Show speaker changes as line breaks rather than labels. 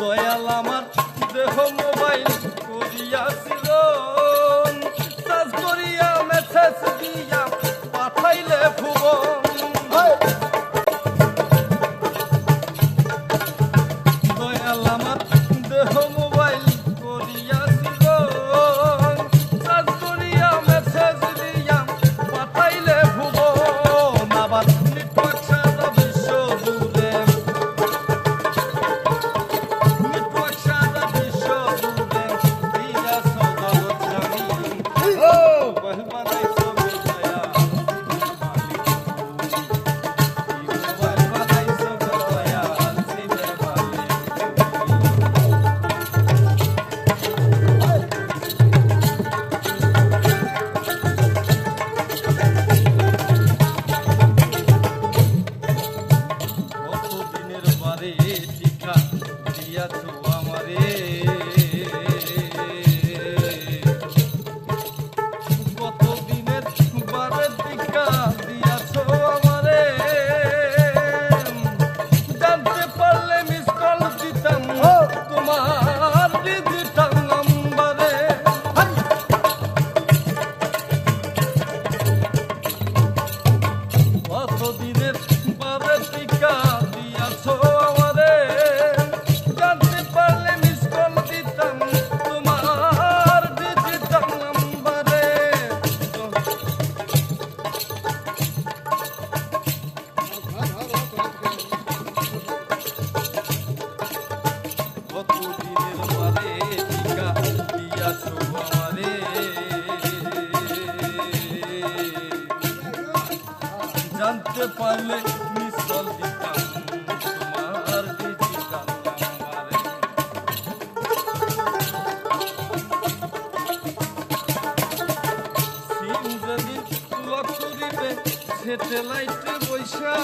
দয়াল আমার দেহ মোবাইল করিয়াছিল চার্জ করিয়া মেসেজ দিয়া পাঠাইলে ভুবন দয়াল আমার দেহ মোবাইল করিয়াছিল চার্জ করিয়া মেসেজ দিয়া পাঠাইলে ভুবন আবার নেটওয়ার্ক সারা বিশ্ব জুড়ে নেটওয়ার্ক সারা বিশ্ব জুড়ে দিয়া সদর জানি ও বহমানাই সবে দয়া বহমানাই সবে দয়া সিনে বালে কতদিনের বারে টিকা দিয়াছো আমারে কতদিনের বারে টিকা দিয়াছো আমারে জানতে পারলে মিস কল দিতাম তোমার ডিজিটাল নাম্বারে কতদিনের বারে টিকা দিয়াছো আমারে জানতে পারলে মিস কল দিতাম তোমার ডিজিটাল নাম্বারে কতদিনের বারে টিকা দিয়াছো আমারে জানতে পারলে মিস কল দিতাম তোমার ডিজিটাল নাম্বারে সিম যদি লক করিবে স্যাটেলাইটে বৈশা